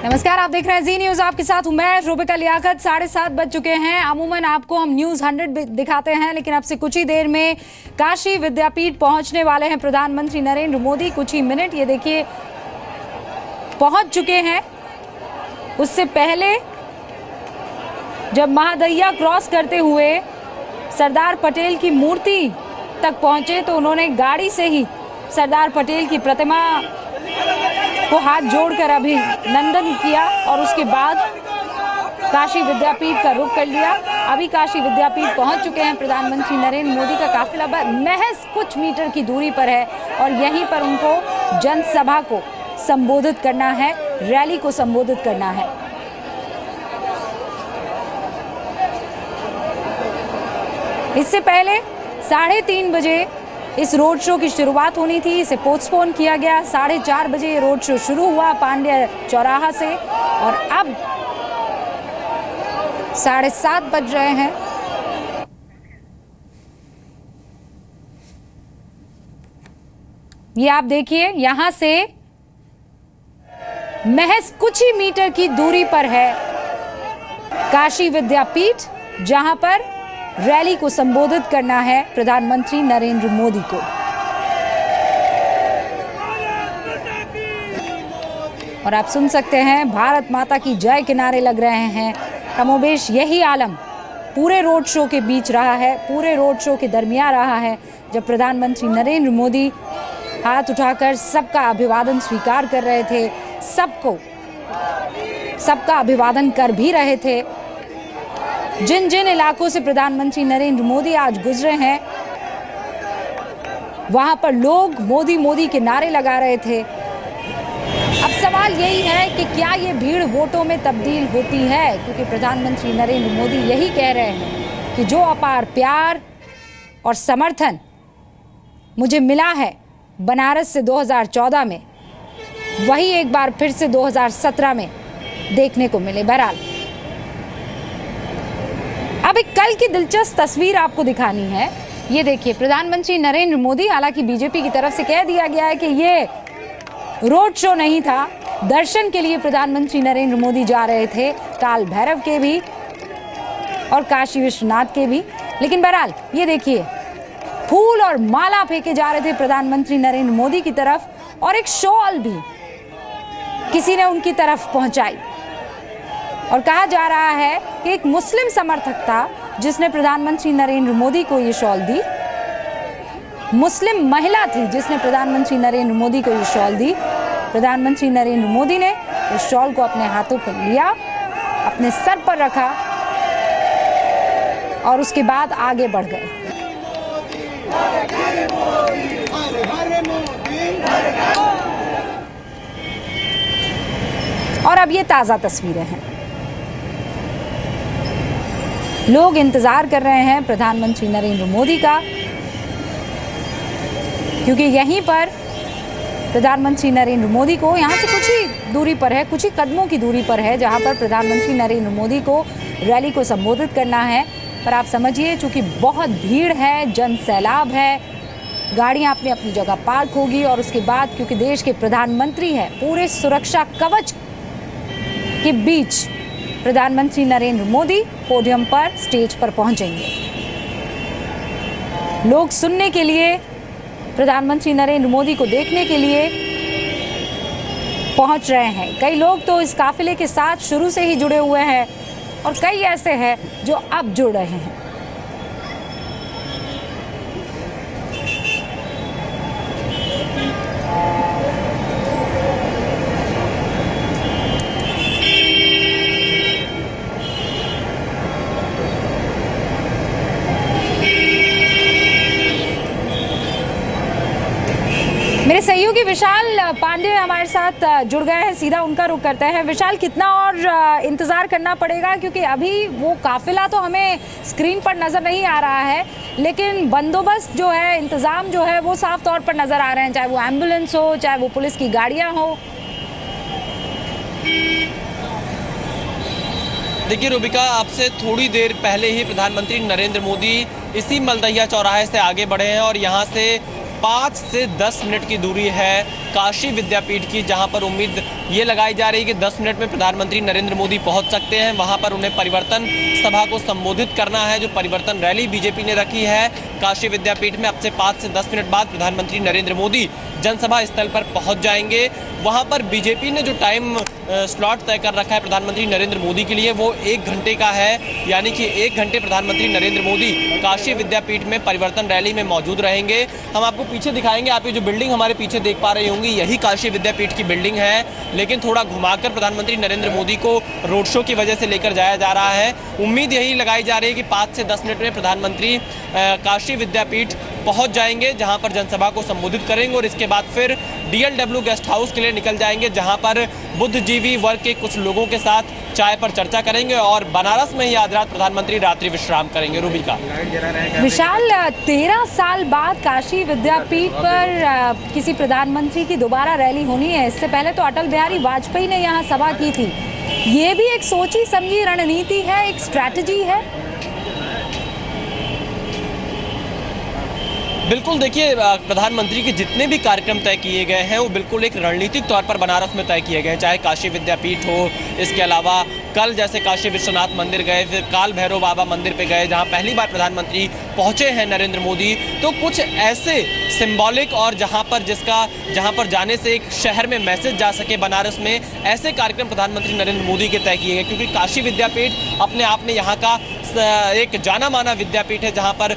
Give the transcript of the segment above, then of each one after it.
नमस्कार, आप देख रहे हैं जी न्यूज। आपके साथ हूं मैं रूबिका लियाकत। 7:30 बज चुके हैं। अमूमन आपको हम न्यूज 100 दिखाते हैं, लेकिन अब से कुछ ही देर में काशी विद्यापीठ पहुंचने वाले हैं प्रधानमंत्री नरेंद्र मोदी। कुछ ही मिनट, ये देखिए, पहुंच चुके हैं। उससे पहले जब महादैया क्रॉस करते हुए सरदार पटेल की मूर्ति तक पहुंचे तो उन्होंने गाड़ी से ही सरदार पटेल की प्रतिमा को हाथ जोड़कर अभिनंदन किया और उसके बाद काशी विद्यापीठ का रुख कर लिया। अभी काशी विद्यापीठ पहुंच चुके हैं प्रधानमंत्री नरेंद्र मोदी का काफिला महज कुछ मीटर की दूरी पर है और यहीं पर उनको जनसभा को संबोधित करना है, रैली को संबोधित करना है। इससे पहले 3:30 बजे इस रोड शो की शुरुआत होनी थी, इसे पोस्टपोन किया गया। 4:30 बजे ये रोड शो शुरू हुआ पांड्या चौराहा से और अब 7:30 बज रहे हैं। ये आप देखिए, यहां से महज कुछ ही मीटर की दूरी पर है काशी विद्यापीठ, जहां पर रैली को संबोधित करना है प्रधानमंत्री नरेंद्र मोदी को। और आप सुन सकते हैं भारत माता की जय के नारे लग रहे हैं। कमोबेश यही आलम पूरे रोड शो के बीच रहा है, पूरे रोड शो के दरमियान रहा है, जब प्रधानमंत्री नरेंद्र मोदी हाथ उठाकर सबका अभिवादन स्वीकार कर रहे थे, सबका अभिवादन कर भी रहे थे। जिन जिन इलाकों से प्रधानमंत्री नरेंद्र मोदी आज गुजरे हैं, वहां पर लोग मोदी मोदी के नारे लगा रहे थे। अब सवाल यही है कि क्या ये भीड़ वोटों में तब्दील होती है, क्योंकि प्रधानमंत्री नरेंद्र मोदी यही कह रहे हैं कि जो अपार प्यार और समर्थन मुझे मिला है बनारस से 2014 में, वही एक बार फिर से 2017 में देखने को मिले। बहरहाल अब एक कल की दिलचस्प तस्वीर आपको दिखानी है। ये देखिए, प्रधानमंत्री नरेंद्र मोदी, हालांकि बीजेपी की तरफ से कह दिया गया है कि ये रोड शो नहीं था, दर्शन के लिए प्रधानमंत्री नरेंद्र मोदी जा रहे थे, काल भैरव के भी और काशी विश्वनाथ के भी। लेकिन बहरहाल ये देखिए, फूल और माला फेंके जा रहे थे प्रधानमंत्री नरेंद्र मोदी की तरफ और एक शॉल भी किसी ने उनकी तरफ पहुंचाई। और कहा जा रहा है कि एक मुस्लिम समर्थक था जिसने प्रधानमंत्री नरेंद्र मोदी को ये शॉल दी। मुस्लिम महिला थी जिसने प्रधानमंत्री नरेंद्र मोदी को ये शॉल दी। प्रधानमंत्री नरेंद्र मोदी ने उस शॉल को अपने हाथों पर लिया, अपने सर पर रखा और उसके बाद आगे बढ़ गए। और अब ये ताजा तस्वीरें हैं। लोग इंतजार कर रहे हैं प्रधानमंत्री नरेंद्र मोदी का, क्योंकि यहीं पर प्रधानमंत्री नरेंद्र मोदी को, यहाँ से कुछ ही दूरी पर है, कुछ ही कदमों की दूरी पर है जहाँ पर प्रधानमंत्री नरेंद्र मोदी को रैली को संबोधित करना है। पर आप समझिए, चूंकि बहुत भीड़ है, जन सैलाब है, गाड़ियाँ अपनी अपनी जगह पार्क होगी और उसके बाद क्योंकि देश के प्रधानमंत्री हैं, पूरे सुरक्षा कवच के बीच प्रधानमंत्री नरेंद्र मोदी पोडियम पर, स्टेज पर पहुंचेंगे। लोग सुनने के लिए, प्रधानमंत्री नरेंद्र मोदी को देखने के लिए पहुंच रहे हैं। कई लोग तो इस काफिले के साथ शुरू से ही जुड़े हुए हैं और कई ऐसे हैं जो अब जुड़ रहे हैं। मेरे सहयोगी विशाल पांडे हमारे साथ जुड़ गए हैं, सीधा उनका रुख करते हैं। विशाल, कितना और इंतजार करना पड़ेगा, क्योंकि अभी वो काफिला तो हमें स्क्रीन पर नजर नहीं आ रहा है, लेकिन बंदोबस्त जो है, इंतजाम जो है, वो साफ तौर पर नजर आ रहे हैं, चाहे वो एम्बुलेंस हो, चाहे वो पुलिस की गाड़ियां हो। देखिए रूबिका, आपसे थोड़ी देर पहले ही प्रधानमंत्री नरेंद्र मोदी इसी मलदहिया चौराहे से आगे बढ़े हैं और यहाँ से 5 से 10 मिनट की दूरी है काशी विद्यापीठ की, जहां पर उम्मीद ये लगाई जा रही है कि 10 मिनट में प्रधानमंत्री नरेंद्र मोदी पहुंच सकते हैं। वहां पर उन्हें परिवर्तन सभा को संबोधित करना है, जो परिवर्तन रैली बीजेपी ने रखी है काशी विद्यापीठ में। अब से 5 से 10 मिनट बाद प्रधानमंत्री नरेंद्र मोदी जनसभा स्थल पर पहुंच जाएंगे। वहां पर बीजेपी ने जो टाइम स्लॉट तय कर रखा है प्रधानमंत्री नरेंद्र मोदी के लिए, वो 1 घंटे का है, यानी कि 1 घंटे प्रधानमंत्री नरेंद्र मोदी काशी विद्यापीठ में परिवर्तन रैली में मौजूद रहेंगे। हम आपको पीछे दिखाएंगे, आप ये जो बिल्डिंग हमारे पीछे देख पा रही होंगी, यही काशी विद्यापीठ की बिल्डिंग है, लेकिन थोड़ा घुमाकर प्रधानमंत्री नरेंद्र मोदी को रोड शो की वजह से लेकर जाया जा रहा है। उम्मीद यही लगाई जा रही है कि 5 से 10 मिनट में प्रधानमंत्री काशी विद्यापीठ पहुंच जाएंगे, जहां पर जनसभा को संबोधित करेंगे और इसके बाद फिर DLW गेस्ट हाउस के लिए निकल जाएंगे, जहां पर बुद्धिजीवी वर्ग के कुछ लोगों के साथ चाय पर चर्चा करेंगे और बनारस में ही आज रात प्रधानमंत्री रात्रि विश्राम करेंगे। रूबिका। विशाल, 13 साल बाद काशी विद्यापीठ पर किसी प्रधानमंत्री की दोबारा रैली होनी है। इससे पहले तो अटल बिहारी वाजपेयी ने यहाँ सभा की थी। ये भी एक सोची समझी रणनीति है, एक स्ट्रैटेजी है। बिल्कुल, देखिए प्रधानमंत्री के जितने भी कार्यक्रम तय किए गए हैं वो बिल्कुल एक रणनीतिक तौर पर बनारस में तय किए गए हैं, चाहे काशी विद्यापीठ हो, इसके अलावा कल जैसे काशी विश्वनाथ मंदिर गए, फिर काल भैरव बाबा मंदिर पे गए, जहां पहली बार प्रधानमंत्री पहुंचे हैं नरेंद्र मोदी। तो कुछ ऐसे सिंबॉलिक और जहां पर जाने से एक शहर में मैसेज जा सके बनारस में, ऐसे कार्यक्रम प्रधानमंत्री नरेंद्र मोदी के तय किए गए, क्योंकि काशी विद्यापीठ अपने आप में यहाँ का एक जाना माना विद्यापीठ है, जहाँ पर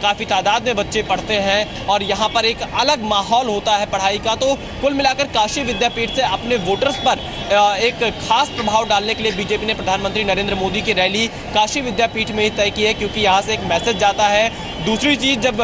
काफ़ी तादाद में बच्चे पढ़ते हैं और यहाँ पर एक अलग माहौल होता है पढ़ाई का। तो कुल मिलाकर काशी विद्यापीठ से अपने वोटर्स पर एक खास प्रभाव डालने के लिए बीजेपी ने प्रधानमंत्री नरेंद्र मोदी की रैली काशी विद्यापीठ में ही तय की है, क्योंकि यहाँ से एक मैसेज जाता है। दूसरी चीज़, जब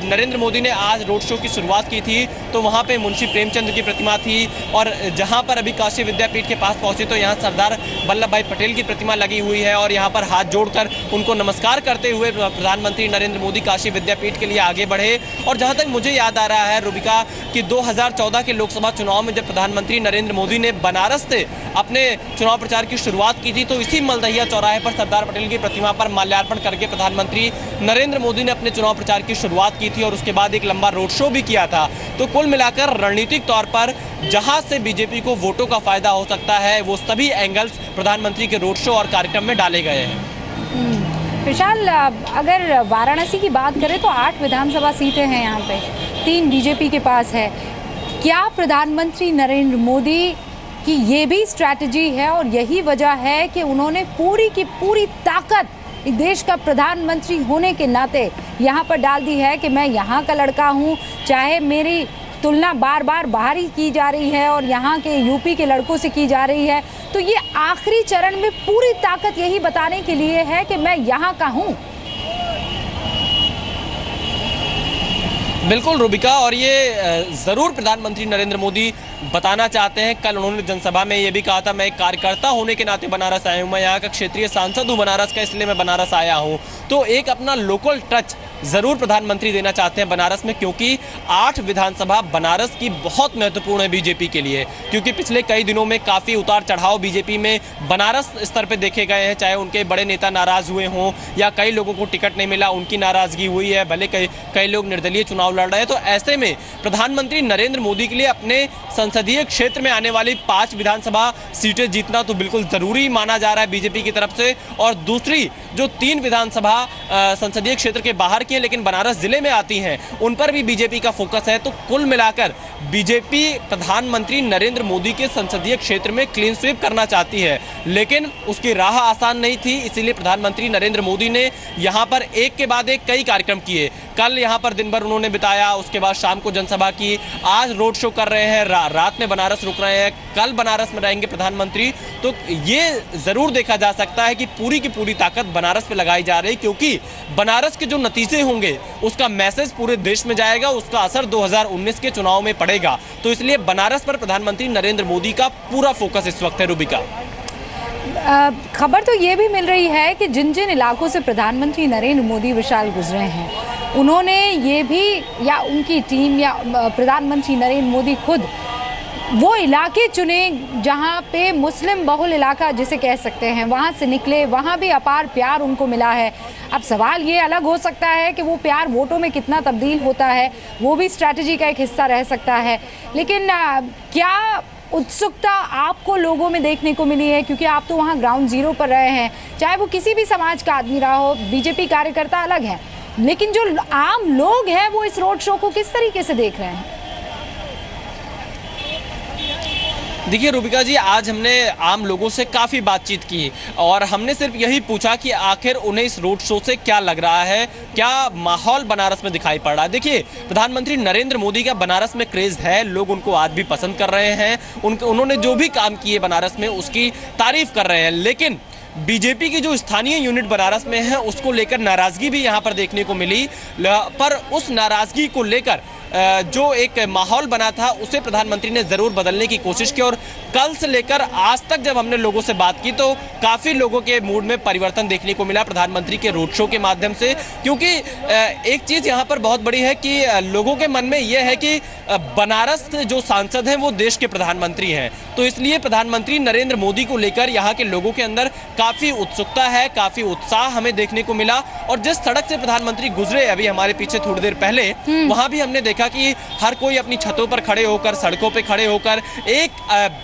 नरेंद्र मोदी ने आज रोड शो की शुरुआत की थी तो वहाँ पे मुंशी प्रेमचंद की प्रतिमा थी, और जहाँ पर अभी काशी विद्यापीठ के पास पहुँचे तो यहाँ सरदार वल्लभ भाई पटेल की प्रतिमा लगी हुई है, और यहाँ पर हाथ जोड़कर उनको नमस्कार करते हुए प्रधानमंत्री नरेंद्र मोदी काशी विद्यापीठ के लिए आगे बढ़े। और जहाँ तक मुझे याद आ रहा है रूबिका, कि 2014 के लोकसभा चुनाव में जब प्रधानमंत्री नरेंद्र मोदी ने बनारस से अपने चुनाव प्रचार की शुरुआत की थी, तो इसी मलदहिया चौराहे पर सरदार पटेल की प्रतिमा पर माल्यार्पण करके प्रधानमंत्री नरेंद्र मोदी ने अपने चुनाव प्रचार की शुरुआत की थी और उसके बाद एक लंबा रोड शो भी किया था। तो कुल मिलाकर रणनीतिक तौर पर जहां से बीजेपी को वोटों का फायदा हो सकता है, वो सभी एंगल्स प्रधानमंत्री के रोड शो और कार्यक्रम में डाले गए हैं। विशाल, अगर वाराणसी की बात करें तो 8 विधानसभा सीटें हैं यहाँ पे, 3 बीजेपी के पास है। क्या प्रधानमंत्री नरेंद्र मोदी की ये भी स्ट्रैटेजी है और यही वजह है कि उन्होंने पूरी की पूरी ताकत देश का प्रधानमंत्री होने के नाते यहाँ पर डाल दी है कि मैं यहाँ का लड़का हूँ, चाहे मेरी तुलना बार बार बाहर ही की जा रही है और यहाँ के यूपी के लड़कों से की जा रही है, तो ये आखिरी चरण में पूरी ताकत यही बताने के लिए है कि मैं यहाँ का हूँ। बिल्कुल रूबिका, और ये ज़रूर प्रधानमंत्री नरेंद्र मोदी बताना चाहते हैं। कल उन्होंने जनसभा में ये भी कहा था, मैं एक कार्यकर्ता होने के नाते बनारस आया हूँ, मैं यहाँ का क्षेत्रीय सांसद हूँ बनारस का, इसलिए मैं बनारस आया हूँ। तो एक अपना लोकल टच ज़रूर प्रधानमंत्री देना चाहते हैं बनारस में, क्योंकि 8 विधानसभा बनारस की बहुत महत्वपूर्ण है बीजेपी के लिए, क्योंकि पिछले कई दिनों में काफ़ी उतार चढ़ाव बीजेपी में बनारस स्तर पे देखे गए हैं। चाहे उनके बड़े नेता नाराज़ हुए हों या कई लोगों को टिकट नहीं मिला, उनकी नाराज़गी हुई है, भले कई लोग निर्दलीय चुनाव लड़ रहे हैं। तो ऐसे में प्रधानमंत्री नरेंद्र मोदी के लिए अपने संसदीय क्षेत्र में आने वाली 5 विधानसभा सीटें जीतना तो बिल्कुल ज़रूरी माना जा रहा है बीजेपी की तरफ से। और दूसरी जो 3 विधानसभा संसदीय क्षेत्र के बाहर की हैं लेकिन बनारस जिले में आती हैं, उन पर भी बीजेपी का फोकस है। तो कुल मिलाकर बीजेपी प्रधानमंत्री नरेंद्र मोदी के संसदीय क्षेत्र में क्लीन स्वीप करना चाहती है, लेकिन उसकी राह आसान नहीं थी। इसीलिए प्रधानमंत्री नरेंद्र मोदी ने यहाँ पर एक के बाद एक कई कार्यक्रम किए। कल यहाँ पर दिन भर उन्होंने बिताया, उसके बाद शाम को जनसभा की, आज रोड शो कर रहे हैं, रात में बनारस रुक रहे हैं, कल बनारस में रहेंगे प्रधानमंत्री। तो ये जरूर देखा जा सकता है कि पूरी की पूरी ताकत बनारस पे लगाई जा रही, क्योंकि बनारस के जो नतीजे होंगे उसका मैसेज पूरे देश में जाएगा, उसका असर 2019 के चुनाव में पड़ेगा। तो इसलिए बनारस पर प्रधानमंत्री नरेंद्र मोदी का पूरा फोकस इस वक्त है। रूबिका, खबर तो ये भी मिल रही है कि जिन जिन इलाकों से प्रधानमंत्री नरेंद्र मोदी विशाल गुजरे हैं, उन्होंने ये भी, या उनकी टीम या प्रधानमंत्री नरेंद्र मोदी खुद वो इलाके चुने जहाँ पे मुस्लिम बहुल इलाका जिसे कह सकते हैं, वहाँ से निकले, वहाँ भी अपार प्यार उनको मिला है। अब सवाल ये अलग हो सकता है कि वो प्यार वोटों में कितना तब्दील होता है, वो भी स्ट्रैटेजी का एक हिस्सा रह सकता है। लेकिन क्या उत्सुकता आपको लोगों में देखने को मिली है, क्योंकि आप तो वहाँ ग्राउंड जीरो पर रहे हैं, चाहे वो किसी भी समाज का आदमी रहा हो, बीजेपी कार्यकर्ता अलग है, लेकिन जो आम लोग हैं वो इस रोड शो को किस तरीके से देख रहे हैं? देखिए रूबिका जी, आज हमने आम लोगों से काफ़ी बातचीत की और हमने सिर्फ यही पूछा कि आखिर उन्हें इस रोड शो से क्या लग रहा है, क्या माहौल बनारस में दिखाई पड़ रहा है। देखिए, प्रधानमंत्री नरेंद्र मोदी का बनारस में क्रेज़ है, लोग उनको आज भी पसंद कर रहे हैं, उन्होंने जो भी काम किए बनारस में उसकी तारीफ कर रहे हैं। लेकिन बीजेपी की जो स्थानीय यूनिट बनारस में है उसको लेकर नाराज़गी भी यहाँ पर देखने को मिली, पर उस नाराज़गी को लेकर जो एक माहौल बना था उसे प्रधानमंत्री ने ज़रूर बदलने की कोशिश की और कल से लेकर आज तक जब हमने लोगों से बात की तो काफ़ी लोगों के मूड में परिवर्तन देखने को मिला प्रधानमंत्री के रोड शो के माध्यम से। क्योंकि एक चीज़ यहाँ पर बहुत बड़ी है कि लोगों के मन में यह है कि बनारस जो सांसद हैं वो देश के प्रधानमंत्री हैं, तो इसलिए प्रधानमंत्री नरेंद्र मोदी को लेकर यहाँ के लोगों के अंदर काफ़ी उत्सुकता है, काफ़ी उत्साह हमें देखने को मिला। और जिस सड़क से प्रधानमंत्री गुजरे अभी हमारे पीछे थोड़ी देर पहले, वहाँ भी हमने देखा कि हर कोई अपनी छतों पर खड़े होकर, सड़कों पे खड़े होकर एक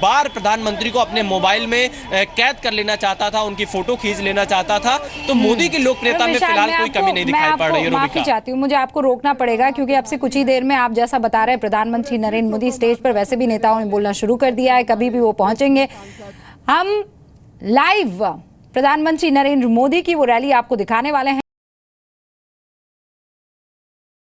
बार प्रधानमंत्री को अपने मोबाइल में कैद कर लेना चाहता था, उनकी फोटो खींच लेना चाहता था। तो मोदी की लोकप्रियता में फिलहाल कोई कमी नहीं दिखाई पड़ रही है। माफी चाहती हूँ, मुझे आपको रोकना पड़ेगा क्योंकि अब से कुछ ही देर में आप जैसा बता रहे हैं प्रधानमंत्री नरेंद्र मोदी स्टेज पर वैसे भी नेताओं ने बोलना शुरू कर दिया है, कभी भी वो पहुंचेंगे। हम लाइव प्रधानमंत्री नरेंद्र मोदी की वो रैली आपको दिखाने वाले हैं।